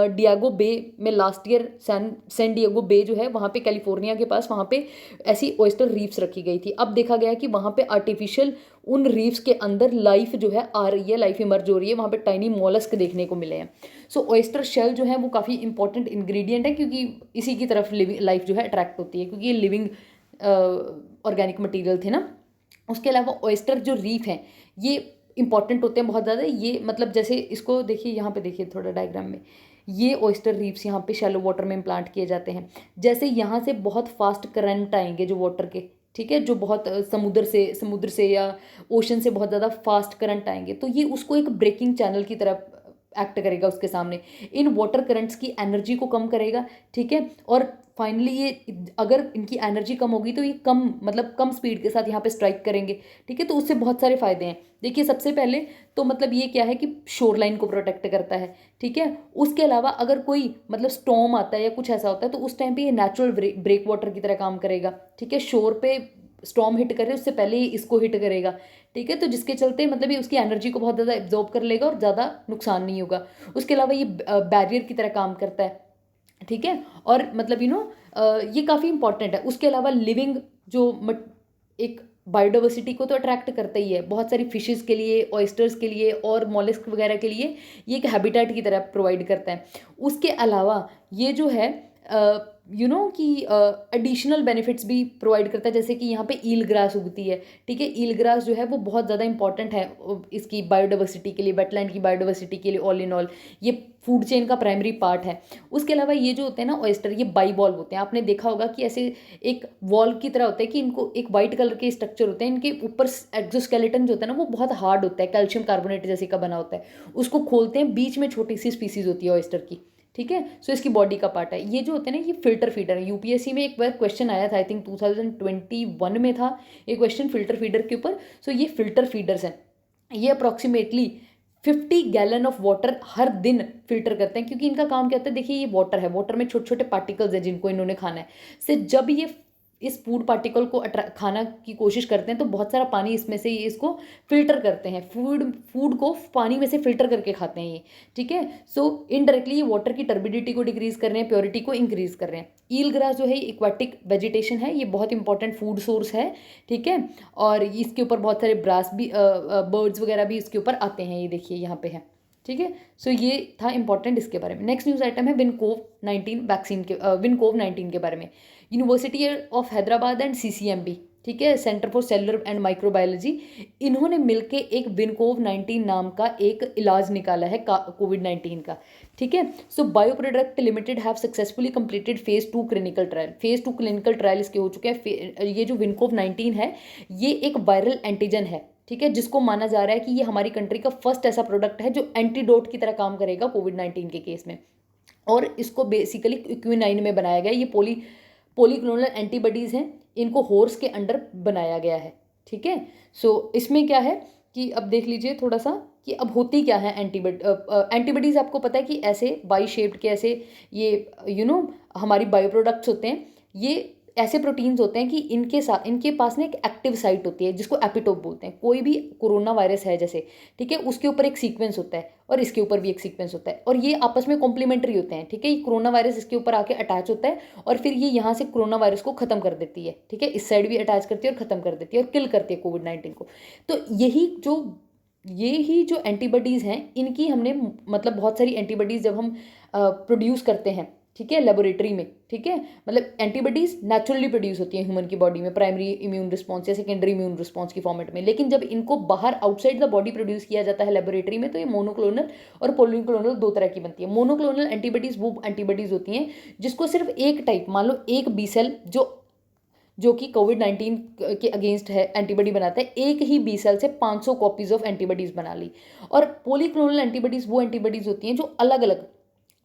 डियागो बे में लास्ट ईयर सैन डिएगो बे जो है वहाँ पे कैलिफोर्निया के पास, वहाँ पे ऐसी ऑयस्टर रीफ्स रखी गई थी। अब देखा गया कि वहाँ पे आर्टिफिशियल उन रीफ्स के अंदर लाइफ जो है आ रही है, लाइफ इमर्ज हो रही है, वहाँ पे टाइनी मॉलस्क देखने को मिले हैं। सो ऑयस्टर शेल जो है वो काफ़ी इंपॉर्टेंट इंग्रेडिएंट है क्योंकि इसी की तरफ लिविंग लाइफ जो है अट्रैक्ट होती है, क्योंकि ये लिविंग ऑर्गेनिक मटेरियल थे ना। उसके अलावा ऑयस्टर जो रीफ हैं ये इंपॉर्टेंट होते हैं बहुत ज़्यादा। ये मतलब जैसे इसको देखिए, यहाँ पे देखिए थोड़ा डायग्राम में, ये ऑयस्टर रीफ्स यहाँ पे शैलो वाटर में इम्प्लांट किए जाते हैं। जैसे यहाँ से बहुत फास्ट करंट आएंगे जो वाटर के, ठीक है, जो बहुत समुद्र से या ओशन से बहुत ज़्यादा फास्ट करंट आएंगे तो ये उसको एक ब्रेकिंग चैनल की तरह एक्ट करेगा उसके सामने, इन वाटर करंट्स की एनर्जी को कम करेगा, ठीक है। और फाइनली ये अगर इनकी एनर्जी कम होगी तो ये कम स्पीड के साथ यहाँ पे स्ट्राइक करेंगे, ठीक है। तो उससे बहुत सारे फायदे हैं। देखिए सबसे पहले तो मतलब ये क्या है कि शोर लाइन को प्रोटेक्ट करता है, ठीक है। उसके अलावा अगर कोई मतलब स्टॉर्म आता है या कुछ ऐसा होता है तो उस टाइम पे ये नेचुरल ब्रेक वाटर की तरह काम करेगा, ठीक है। शोर पे स्टॉर्म हिट करे उससे पहले ही इसको हिट करेगा, ठीक है। तो जिसके चलते मतलब ये उसकी एनर्जी को बहुत ज़्यादा एब्जॉर्ब कर लेगा और ज़्यादा नुकसान नहीं होगा। उसके अलावा ये बैरियर की तरह काम करता है, ठीक है। और मतलब ये काफ़ी इंपॉर्टेंट है। उसके अलावा लिविंग जो एक बायोडाइवर्सिटी को तो अट्रैक्ट करता ही है, बहुत सारी फिशेस के लिए, ऑयस्टर्स के लिए और मॉलस्क वगैरह के लिए ये एक हैबिटेट की तरह प्रोवाइड करता है। उसके अलावा ये जो है कि एडिशनल बेनिफिट्स भी प्रोवाइड करता है, जैसे कि यहाँ पे ईल ग्रास उगती है, ठीक है। ईल ग्रास जो है वो बहुत ज़्यादा इंपॉर्टेंट है इसकी बायोडाइवर्सिटी के लिए, वेटलैंड की बायोडाइवर्सिटी के लिए। ऑल इन ऑल ये फूड चेन का प्राइमरी पार्ट है। उसके अलावा ये जो होते हैं ना ऑयस्टर, ये बाई वॉल होते हैं। आपने देखा होगा कि ऐसे एक वॉल की तरह होता है कि इनको एक वाइट कलर के स्ट्रक्चर होते हैं, इनके ऊपर एक्सोस्केलेटन जो होता है ना वो बहुत हार्ड होता है, कैल्शियम कार्बोनेट जैसे का बना होता है। उसको खोलते हैं, बीच में छोटी सी स्पीसीज होती है ऑयस्टर की, ठीक है। सो इसकी बॉडी का पार्ट है। ये जो होते हैं ना ये फिल्टर फीडर है। यूपीएससी में एक बार क्वेश्चन आया था, आई थिंक 2021 में था ये क्वेश्चन फिल्टर फीडर के ऊपर। सो ये फिल्टर फीडर्स हैं, ये अप्रॉक्सीमेटली 50 गैलन ऑफ वाटर हर दिन फिल्टर करते हैं, क्योंकि इनका काम क्या होता है, देखिए ये वाटर है, वाटर में छोटे छोटे पार्टिकल्स हैं जिनको इन्होंने खाना है। से जब ये इस फूड पार्टिकल को खाना की कोशिश करते हैं तो बहुत सारा पानी इसमें से ये इसको फिल्टर करते हैं, फूड को पानी में से फिल्टर करके खाते हैं ये, ठीक है। सो इनडायरेक्टली ये वाटर की टर्बिडिटी को डिक्रीज कर रहे हैं, प्योरिटी को इंक्रीज कर रहे हैं। ईल ग्रास जो है एक्वाटिक वेजिटेशन है, ये बहुत इंपॉर्टेंट फूड सोर्स है, ठीक है। और इसके ऊपर बहुत सारे ब्रास भी बर्ड्स वगैरह भी इसके ऊपर आते हैं, ये देखिए यहाँ पे है, ठीक है। सो ये था इंपॉर्टेंट इसके बारे में। नेक्स्ट न्यूज़ आइटम है विनकोव 19 के बारे में। University of Hyderabad and CCMB, ठीक है, centre for cellular and microbiology, इन्होंने मिलके एक विनकोव-19 नाम का एक इलाज निकाला है कोविड-19 का। ठीक है, so bio product limited have successfully completed phase 2 clinical trial. Phase 2 clinical trial इसके हो चुके हैं। ये जो विनकोव-19 है ये एक वायरल एंटीजन है, ठीक है, जिसको माना जा रहा है कि ये हमारी कंट्री का फर्स्ट ऐसा प्रोडक्ट है जो एंटीडोट की तरह काम करेगा कोविड-19 के केस में। और इसको बेसिकली क्विनाइन में बनाया गया। ये पॉलीक्लोनल एंटीबॉडीज़ हैं, इनको हॉर्स के अंडर बनाया गया है। ठीक है, सो इसमें क्या है कि अब देख लीजिए थोड़ा सा कि अब होती क्या है एंटीबॉडीज़। आपको पता है कि ऐसे बाई शेप्ड के ऐसे ये हमारी बायो प्रोडक्ट्स होते हैं। ये ऐसे प्रोटीन्स होते हैं कि इनके पास ना एक एक्टिव साइट होती है जिसको एपिटोप बोलते हैं। कोई भी कोरोना वायरस है जैसे, ठीक है, उसके ऊपर एक सीक्वेंस होता है और इसके ऊपर भी एक सीक्वेंस होता है और ये आपस में कॉम्प्लीमेंट्री होते हैं। ठीक है, ये कोरोना वायरस इसके ऊपर आके अटैच होता है और फिर ये यहाँ से कोरोना वायरस को खत्म कर देती है। ठीक है, इस साइड भी अटैच करती है और ख़त्म कर देती है और किल करती है कोविड-19 को। तो यही जो एंटीबॉडीज़ हैं, इनकी हमने मतलब बहुत सारी एंटीबॉडीज़ जब हम प्रोड्यूस करते हैं, ठीक है, लेबोरेटरी में, ठीक है, मतलब एंटीबॉडीज़ नेचुरली प्रोड्यूस होती हैं ह्यूमन की बॉडी में प्राइमरी इम्यून रिस्पॉन्स या सेकेंडरी इम्यून रिस्पॉन्स की फॉर्मेट में। लेकिन जब इनको बाहर आउटसाइड द बॉडी प्रोड्यूस किया जाता है लेबोरेटरी में, तो ये मोनोक्लोनल और पॉलीक्लोनल दो तरह की बनती है। मोनोक्लोनल एंटीबॉडीज़ वो एंटीबॉडीज़ होती हैं जिसको सिर्फ एक टाइप, मान लो एक बी सेल जो कि कोविड-19 के अगेंस्ट है एंटीबॉडी बनाता है, एक ही बी सेल से 500 कॉपीज़ ऑफ एंटीबॉडीज़ बना ली। और पॉलीक्लोनल एंटीबॉडीज़ वो एंटीबॉडीज़ होती हैं जो अलग अलग,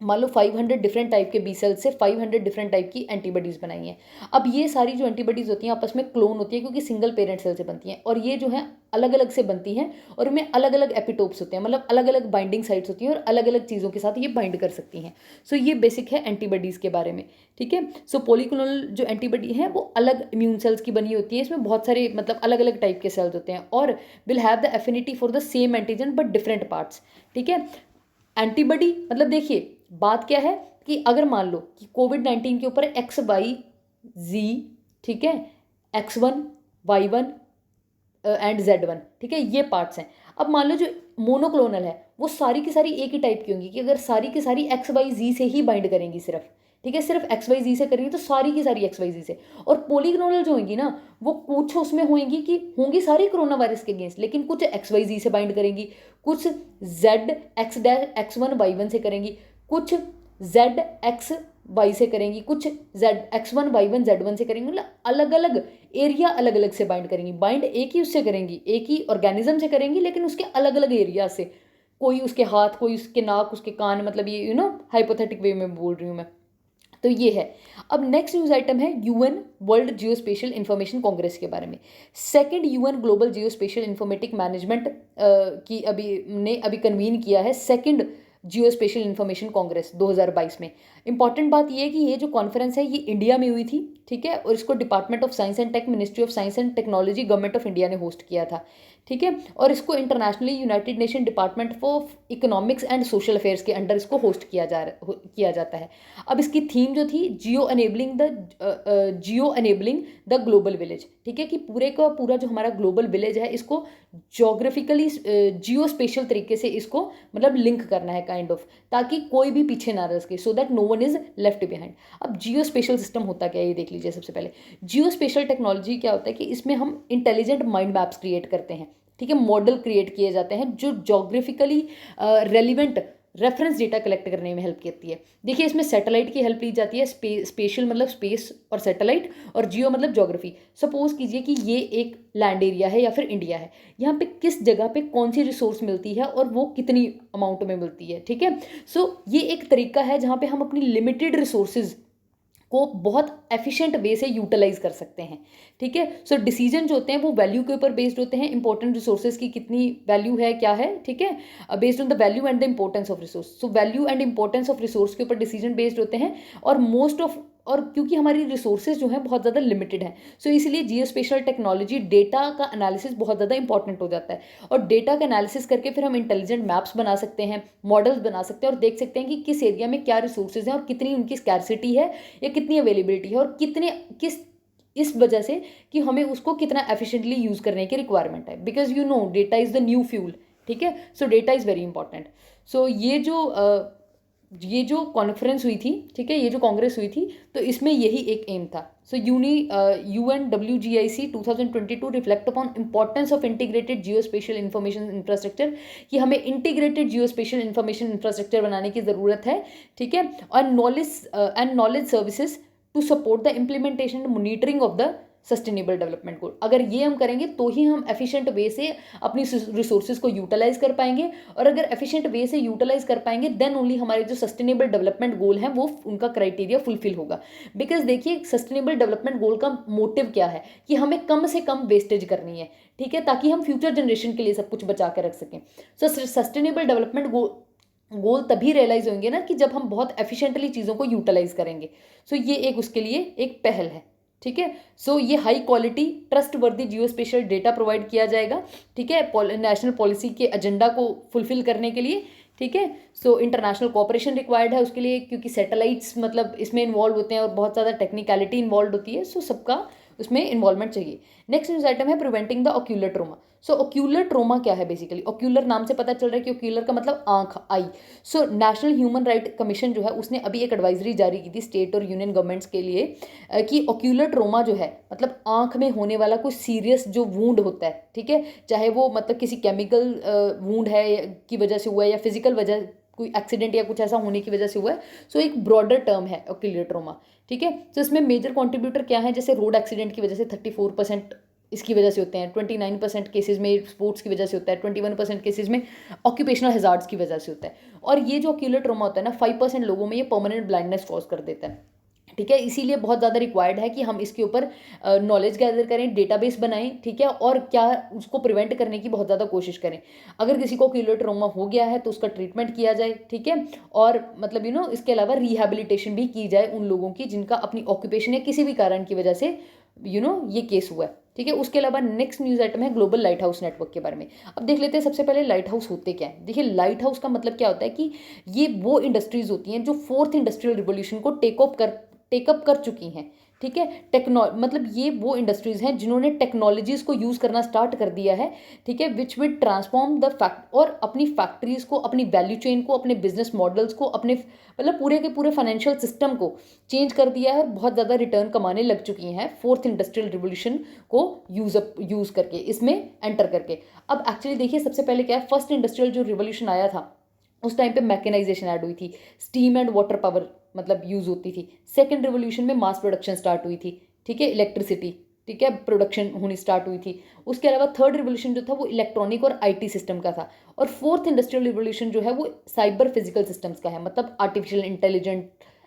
मान लो 500 डिफरेंट टाइप के बी सेल से 500 डिफरेंट टाइप की एंटीबॉडीज़ बनाई हैं। अब ये सारी जो एंटीबॉडीज़ होती हैं आपस में क्लोन होती हैं क्योंकि सिंगल पेरेंट सेल से बनती हैं और ये जो है अलग अलग से बनती हैं और इनमें अलग अलग एपिटोप्स होते हैं, मतलब अलग अलग बाइंडिंग साइट्स होती हैं और अलग अलग चीज़ों के साथ ये बाइंड कर सकती हैं। सो ये बेसिक है एंटीबॉडीज़ के बारे में। ठीक है, सो पॉलीक्लोनल जो एंटीबॉडी है वो अलग इम्यून सेल्स की बनी होती है। इसमें बहुत सारे मतलब अलग अलग टाइप के सेल्स होते हैं और will have the affinity for the same antigen but different parts. ठीक है, एंटीबॉडी मतलब देखिए बात क्या है कि अगर मान लो कि कोविड-19 के ऊपर XYZ, ठीक है, X1 Y1 एंड Z1, ठीक है, ये पार्ट्स हैं। अब मान लो जो मोनोक्लोनल है वो सारी की सारी एक ही टाइप की होंगी कि अगर सारी की सारी XYZ से ही बाइंड करेंगी सिर्फ, ठीक है, सिर्फ XYZ से करेंगी तो सारी की सारी XYZ से। और पॉलीक्लोनल जो होंगी ना वो कुछ उसमें होंगी कि होंगी सारी कोरोना वायरस के अगेंस्ट, लेकिन कुछ XYZ से बाइंड करेंगी, कुछ ZX-X1Y1 से करेंगी, कुछ ZXY से करेंगी, कुछ ZX1Y1 Z1 से करेंगी। मतलब अलग अलग एरिया अलग अलग से बाइंड करेंगी। बाइंड एक ही उससे करेंगी, एक ही ऑर्गेनिज्म से करेंगी, लेकिन उसके अलग अलग एरिया से, कोई उसके हाथ, कोई उसके नाक, उसके कान, मतलब ये हाइपोथेटिक वे में बोल रही हूँ मैं। तो ये है। अब नेक्स्ट न्यूज़ आइटम है UN world geospatial information Congress के बारे में। Second UN global geospatial informatic management की अभी कन्वीन किया है सेकंड जियोस्पेशियल इंफॉर्मेशन कांग्रेस 2022 में। इंपॉर्टेंट बात ये है कि ये जो कॉन्फ्रेंस है ये इंडिया में हुई थी, ठीक है, और इसको department of science and tech, ministry of science and technology, government of India ने होस्ट किया था। ठीक है, और इसको internationally united nation department of economics and social affairs के अंडर इसको होस्ट किया जाता है। अब इसकी थीम जो थी geo enabling the global village, ठीक है, कि पूरे का पूरा जो हमारा ग्लोबल विलेज है इसको जोग्राफिकली जियो स्पेशल तरीके से इसको मतलब लिंक करना है काइंड ऑफ, ताकि कोई भी पीछे ना रह सके, so that no one is left behind. अब जियो स्पेशल सिस्टम होता क्या है ये देख लीजिए। सबसे पहले जियो स्पेशल टेक्नोलॉजी क्या होता है कि इसमें हम इंटेलिजेंट माइंड मैप्स क्रिएट करते हैं, ठीक है, मॉडल क्रिएट किए जाते हैं जो geographically relevant reference data collect करने में हेल्प करती है। देखिए इसमें सैटेलाइट की हेल्प ली जाती है, स्पेशल मतलब स्पेस और सैटेलाइट, और जियो मतलब ज्योग्राफी। सपोज कीजिए कि ये एक लैंड एरिया है या फिर इंडिया है, यहाँ पे किस जगह पे कौन सी रिसोर्स मिलती है और वो कितनी अमाउंट में मिलती है, ठीक है। सो ये एक तरीका है जहाँ पे हम अपनी लिमिटेड रिसोर्सेज को बहुत एफिशिएंट वे से यूटिलाइज कर सकते हैं, ठीक है। सो डिसीजन जो होते हैं वो वैल्यू के ऊपर बेस्ड होते हैं, इंपॉर्टेंट रिसोर्सेज की कितनी वैल्यू है, क्या है, ठीक है, based on the value and the importance of resource. So value and importance of resource के ऊपर डिसीजन बेस्ड होते हैं और क्योंकि हमारी रिसोर्सेज जो हैं बहुत ज़्यादा लिमिटेड हैं, सो इसलिए जियो स्पेशल टेक्नोलॉजी डेटा का एनालिसिस बहुत ज़्यादा इंपॉर्टेंट हो जाता है। और डेटा का एनालिसिस करके फिर हम इंटेलिजेंट मैप्स बना सकते हैं, मॉडल्स बना सकते हैं और देख सकते हैं कि किस एरिया में क्या रिसोर्सेज हैं और कितनी उनकी स्कैरसिटी है या कितनी अवेलेबिलिटी है और इस वजह से कि हमें उसको कितना एफिशिएंटली यूज़ करने की रिक्वायरमेंट है, because data is the new fuel, ठीक है। So data is very important. So ये जो ये जो कॉन्फ्रेंस हुई थी, ठीक है, ये जो कांग्रेस हुई थी, तो इसमें यही एक एम था। So UNWGIC 2022 reflect upon importance of integrated geospatial information infrastructure, कि हमें integrated geospatial information infrastructure बनाने की ज़रूरत है, ठीक है, और knowledge services to support the implementation and monitoring of the sustainable development goal. अगर ये हम करेंगे तो ही हम एफिशिएंट वे से अपनी रिसोर्सेज को यूटिलाइज कर पाएंगे, और अगर एफिशिएंट वे से यूटिलाइज कर पाएंगे देन ओनली हमारे जो सस्टेनेबल डेवलपमेंट गोल हैं वो उनका क्राइटेरिया फुलफिल होगा। बिकॉज देखिए सस्टेनेबल डेवलपमेंट गोल का मोटिव क्या है कि हमें कम से कम वेस्टेज करनी है, ठीक है, ताकि हम फ्यूचर जनरेशन के लिए सब कुछ बचा कर रख सकें। सो सस्टेनेबल डेवलपमेंट गोल तभी रियलाइज होंगे ना कि जब हम बहुत एफिशिएंटली चीज़ों को यूटिलाइज करेंगे। सो ये एक उसके लिए एक पहल है, ठीक है। सो ये हाई क्वालिटी ट्रस्ट वर्दी जियो स्पेशल डेटा प्रोवाइड किया जाएगा, ठीक है, नेशनल पॉलिसी के एजेंडा को फुलफिल करने के लिए, ठीक है। सो इंटरनेशनल कोऑपरेशन रिक्वायर्ड है उसके लिए, क्योंकि सैटेलाइट्स मतलब इसमें इन्वॉल्व होते हैं और बहुत ज़्यादा टेक्निकलिटी इन्वॉल्व होती है। सो सबका उसमें इन्वॉल्वमेंट चाहिए। नेक्स्ट न्यूज़ आइटम है preventing the ocular trauma. So ocular trauma क्या है? बेसिकली ऑक्यूलर नाम से पता चल रहा है कि ऑक्यूलर का मतलब आंख, eye. So national human right commission जो है उसने अभी एक एडवाइजरी जारी की थी स्टेट और यूनियन गवर्नमेंट्स के लिए कि ऑक्यूलर ट्रोमा जो है मतलब आंख में होने वाला कोई सीरियस जो वूंड होता है, ठीक है, चाहे वो मतलब किसी केमिकल वूंड है की वजह से हुआ है या फिजिकल वजह कोई एक्सीडेंट या कुछ ऐसा होने की वजह से हुआ है। सो एक ब्रॉडर टर्म है ऑक्यूलर ट्रोमा, ठीक है। तो इसमें मेजर कॉन्ट्रीब्यूटर क्या है? जैसे रोड एक्सीडेंट की वजह से 34% इसकी वजह से होते हैं, 29% केसेस में स्पोर्ट्स की वजह से होता है, 21% केसेस में ऑक्यूपेशनल हैजार्ड्स की वजह से होता है। और ये जो ऑक्यूलर ट्रोमा होता है ना 5% लोगों में ये परमानेंट ब्लाइंडनेस कॉज कर देता है, ठीक है। इसीलिए बहुत ज़्यादा रिक्वायर्ड है कि हम इसके ऊपर नॉलेज गैदर करें, डेटाबेस बनाएं, ठीक है, और क्या उसको प्रिवेंट करने की बहुत ज़्यादा कोशिश करें। अगर किसी को ऑक्यूलर ट्रोमा हो गया है तो उसका ट्रीटमेंट किया जाए, ठीक है, और मतलब इसके अलावा रिहैबिलिटेशन भी की जाए उन लोगों की जिनका अपनी ऑक्यूपेशन या किसी भी कारण की वजह से ये केस हुआ है, ठीक है। उसके अलावा नेक्स्ट न्यूज़ आइटम है ग्लोबल लाइट हाउस नेटवर्क के बारे में। अब देख लेते हैं सबसे पहले लाइट हाउस होते क्या है। देखिए लाइट हाउस का मतलब क्या होता है कि ये वो इंडस्ट्रीज होती हैं जो फोर्थ इंडस्ट्रियल रिवोल्यूशन को टेकअप कर चुकी हैं, ठीक है। मतलब ये वो इंडस्ट्रीज हैं जिन्होंने टेक्नोलॉजीज को यूज़ करना स्टार्ट कर दिया है, ठीक है, which will transform the fact और अपनी फैक्ट्रीज को, अपनी वैल्यू चेन को, अपने बिजनेस मॉडल्स को, अपने मतलब पूरे के पूरे फाइनेंशियल सिस्टम को चेंज कर दिया है और बहुत ज़्यादा रिटर्न कमाने लग चुकी हैं फोर्थ इंडस्ट्रियल रिवोल्यूशन को यूज़ करके, इसमें एंटर करके। अब एक्चुअली देखिए सबसे पहले क्या है, फर्स्ट इंडस्ट्रियल जो रिवोल्यूशन आया था उस टाइम पे मैकेनाइजेशन ऐड हुई थी, स्टीम एंड वाटर पावर मतलब यूज़ होती थी। सेकंड रिवोल्यूशन में मास प्रोडक्शन स्टार्ट हुई थी, ठीक है, इलेक्ट्रिसिटी, ठीक है, प्रोडक्शन होनी स्टार्ट हुई थी। उसके अलावा थर्ड रिवोल्यूशन जो था वो इलेक्ट्रॉनिक और आईटी सिस्टम का था, और फोर्थ इंडस्ट्रियल रिवोल्यूशन जो है वो साइबर फिजिकल सिस्टम्स का है, मतलब आर्टिफिशियल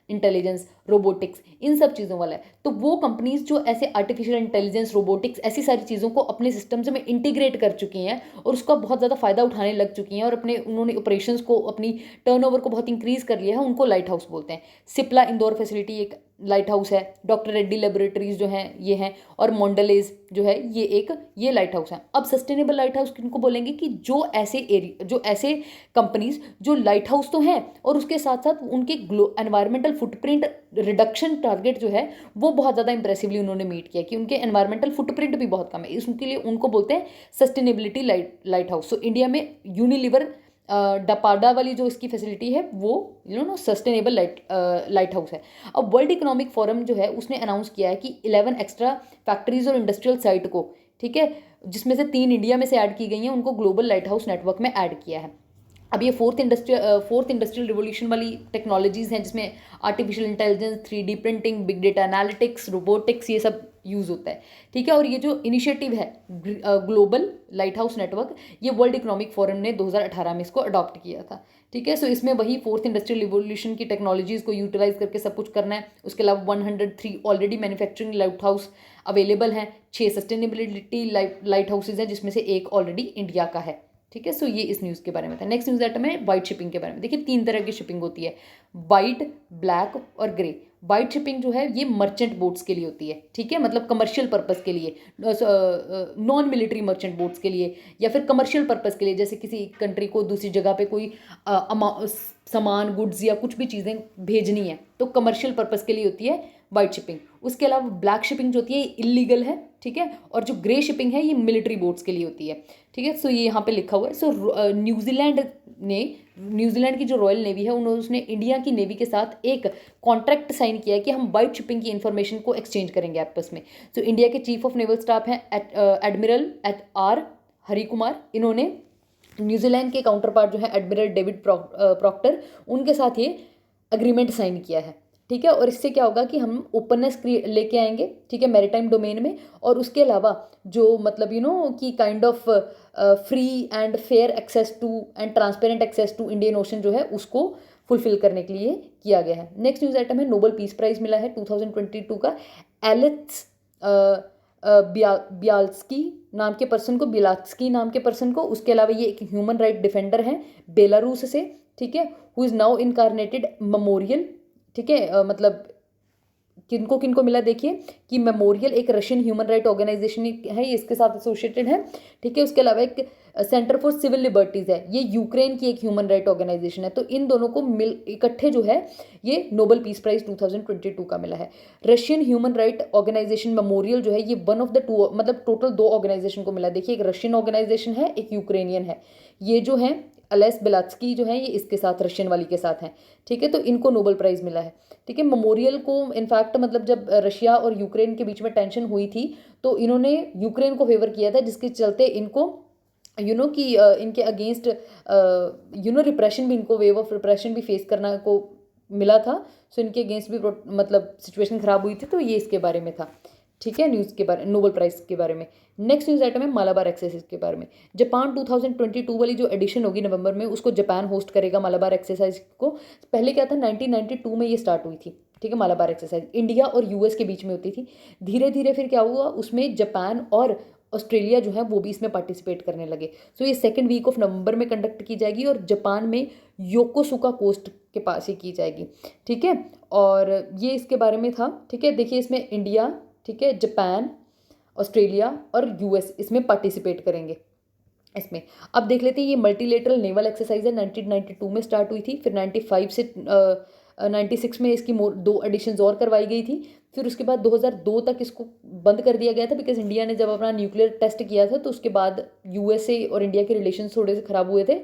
इंटेलिजेंस, रोबोटिक्स, इन सब चीज़ों वाला है। तो वो कंपनीज जो ऐसे आर्टिफिशियल इंटेलिजेंस, रोबोटिक्स, ऐसी सारी चीज़ों को अपने सिस्टम्स में इंटीग्रेट कर चुकी हैं और उसका बहुत ज़्यादा फायदा उठाने लग चुकी हैं और उन्होंने ऑपरेशंस को, अपनी टर्नओवर को बहुत इंक्रीज कर लिया है, उनको लाइट हाउस बोलते हैं। सिप्ला इंदौर फैसिलिटी एक लाइट हाउस है, डॉक्टर रेड्डी लेबोरेटरीज जो हैं ये हैं, और मोंडलेज जो है ये लाइट हाउस है। अब सस्टेनेबल लाइट हाउस किनको बोलेंगे कि जो ऐसे कंपनीज जो लाइट हाउस तो हैं और उसके साथ साथ उनके एनवायरमेंटल फुटप्रिंट रिडक्शन टारगेट जो है वो बहुत ज़्यादा इंप्रेसिवली उन्होंने मीट किया, कि उनके एनवायरमेंटल फुटप्रिंट भी बहुत कम है, इसके लिए उनको बोलते हैं sustainability light house. So India में यूनिलीवर डपाडा वाली जो इसकी फैसिलिटी है वो सस्टेनेबल लाइट हाउस है। अब वर्ल्ड इकोनॉमिक फोरम जो है उसने अनाउंस किया है कि 11 एक्स्ट्रा फैक्ट्रीज और इंडस्ट्रियल साइट को, ठीक है, जिसमें से 3 इंडिया में से ऐड की गई हैं, उनको ग्लोबल लाइट हाउस नेटवर्क में ऐड किया है। अब ये फोर्थ इंडस्ट्रियल रिवोल्यूशन वाली टेक्नोलॉजीज़ हैं जिसमें artificial intelligence, 3D printing, big data analytics, robotics, ये सब यूज़ होता है, ठीक है। और ये जो इनिशिएटिव है ग्लोबल लाइट हाउस नेटवर्क, ये वर्ल्ड इकोनॉमिक फोरम ने 2018 में इसको अडॉप्ट किया था, ठीक है। सो इसमें वही फोर्थ इंडस्ट्रियल रिवोल्यूशन की टेक्नोलॉजीज़ को यूटिलाइज करके सब कुछ करना है। उसके अलावा 103 already manufacturing light house available हैं, 6 सस्टेनेबिलिटी लाइट हाउसेज हैं जिसमें से एक ऑलरेडी इंडिया का है, ठीक है। सो ये इस न्यूज़ के बारे में था। नेक्स्ट न्यूज़ आइटम है वाइट शिपिंग के बारे में। देखिए 3 तरह की शिपिंग होती है, वाइट, ब्लैक और ग्रे। वाइट शिपिंग जो है ये मर्चेंट बोट्स के लिए होती है, ठीक है, मतलब कमर्शियल पर्पस के लिए, नॉन मिलिट्री मर्चेंट बोट्स के लिए, या फिर कमर्शियल पर्पस के लिए, जैसे किसी कंट्री को दूसरी जगह पे कोई सामान, गुड्स या कुछ भी चीज़ें भेजनी है तो कमर्शियल पर्पस के लिए होती है वाइट शिपिंग। उसके अलावा ब्लैक शिपिंग जो होती है इलीगल है, ठीक है, और जो ग्रे शिपिंग है ये मिलिट्री बोट्स के लिए होती है, ठीक है। सो ये यहाँ पे लिखा हुआ है। सो न्यूजीलैंड की जो रॉयल नेवी है उसने इंडिया की नेवी के साथ एक कॉन्ट्रैक्ट साइन किया है कि हम वाइट शिपिंग की इन्फॉर्मेशन को एक्सचेंज करेंगे आपस में। तो इंडिया के चीफ ऑफ नेवल स्टाफ हैं एडमिरल आर हरि कुमार, इन्होंने न्यूजीलैंड के काउंटर पार्ट जो है एडमिरल डेविड प्रॉक्टर, उनके साथ ये अग्रीमेंट साइन किया है, ठीक है। और इससे क्या होगा कि हम ओपननेस लेके आएंगे, ठीक है, मैरीटाइम डोमेन में। और उसके अलावा जो मतलब कि kind of free and fair access to and transparent access to Indian ocean जो है उसको फुलफिल करने के लिए किया गया है। नेक्स्ट न्यूज़ आइटम है नोबेल पीस प्राइज मिला है 2022 का एलेक्स बियाल्स्की नाम के पर्सन को, बिलात्स्की नाम के पर्सन को। उसके अलावा ये एक ह्यूमन राइट डिफेंडर हैं बेलारूस से, ठीक है, who is now incarnated memorial, ठीक है। मतलब किनको किनको मिला देखिए कि मेमोरियल एक रशियन ह्यूमन राइट ऑर्गेनाइजेशन है, ये इसके साथ एसोसिएटेड है, ठीक है। उसके अलावा एक सेंटर फॉर सिविल लिबर्टीज़ है, ये यूक्रेन की एक ह्यूमन राइट ऑर्गेनाइजेशन है। तो इन दोनों को मिल इकट्ठे जो है ये नोबेल पीस प्राइज 2022 का मिला है। Russian human right organisation memorial जो है ये वन ऑफ द टू, मतलब टोटल 2 ऑर्गेनाइजेशन को मिला। देखिए एक रशियन ऑर्गेनाइजेशन है, एक यूक्रेनियन है। ये जो है अलेस बेलात्स्की जो है ये इसके साथ रशियन वाली के साथ हैं, ठीक है। तो इनको नोबेल प्राइज़ मिला है, ठीक है। मेमोरियल को इनफैक्ट मतलब जब रशिया और यूक्रेन के बीच में टेंशन हुई थी तो इन्होंने यूक्रेन को फेवर किया था, जिसके चलते इनको कि इनके अगेंस्ट रिप्रेशन भी, इनको वेव ऑफ रिप्रेशन भी फेस करना को मिला था। सो इनके अगेंस्ट भी मतलब सिचुएशन ख़राब हुई थी, तो ये इसके बारे में था, ठीक है, न्यूज़ के बारे नोबेल प्राइज़ के बारे में। नेक्स्ट न्यूज़ आइटम है मालाबार एक्सरसाइज के बारे में। जापान 2022 वाली जो एडिशन होगी नवंबर में, उसको जापान होस्ट करेगा मालाबार एक्सरसाइज को। पहले क्या था 1992 में ये स्टार्ट हुई थी, ठीक है। मालाबार एक्सरसाइज इंडिया और यूएस के बीच में होती थी। धीरे धीरे फिर क्या हुआ, उसमें जापान और ऑस्ट्रेलिया जो है वो भी इसमें पार्टिसिपेट करने लगे। सो ये सेकेंड वीक ऑफ नवंबर में कंडक्ट की जाएगी और जापान में योकोसुका कोस्ट के पास ही की जाएगी, ठीक है। और ये इसके बारे में था, ठीक है। देखिए इसमें इंडिया, ठीक है, जापान, ऑस्ट्रेलिया और यूएस इसमें पार्टिसिपेट करेंगे इसमें। अब देख लेते हैं ये मल्टीलेटरल नेवल एक्सरसाइज है, 1992 में स्टार्ट हुई थी, फिर 95 से 96 में इसकी 2 एडिशंस और करवाई गई थी। फिर उसके बाद 2002 तक इसको बंद कर दिया गया था, बिकॉज इंडिया ने जब अपना न्यूक्लियर टेस्ट किया था तो उसके बाद यूएसए और इंडिया के रिलेशन थोड़े से ख़राब हुए थे,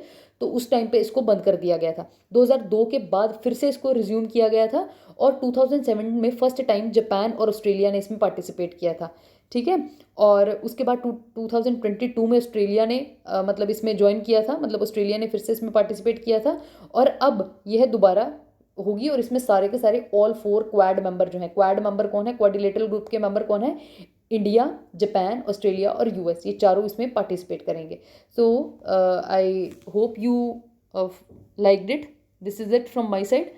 तो उस टाइम पे इसको बंद कर दिया गया था। 2002 के बाद फिर से इसको रिज्यूम किया गया था और 2007 में फर्स्ट टाइम जापान और ऑस्ट्रेलिया ने इसमें पार्टिसिपेट किया था, ठीक है। और उसके बाद 2022 में ऑस्ट्रेलिया ने मतलब इसमें ज्वाइन किया था, मतलब ऑस्ट्रेलिया ने फिर से इसमें पार्टिसिपेट किया था और अब यह दोबारा होगी। और इसमें सारे के सारे ऑल 4 क्वाड मेंबर जो हैं, क्वाड मेंबर कौन है, क्वाड्रिलेटरल ग्रुप के मेंबर कौन है, इंडिया, जापान, ऑस्ट्रेलिया और यूएस, ये चारों इसमें पार्टिसिपेट करेंगे। So I hope you liked it, this is it from my side.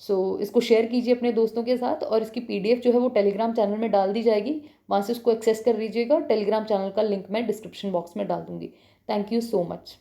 So इसको शेयर कीजिए अपने दोस्तों के साथ और इसकी PDF जो है वो टेलीग्राम चैनल में डाल दी जाएगी, वहाँ से उसको एक्सेस कर लीजिएगा। टेलीग्राम चैनल का लिंक मैं डिस्क्रिप्शन बॉक्स में डाल दूँगी। Thank you so much.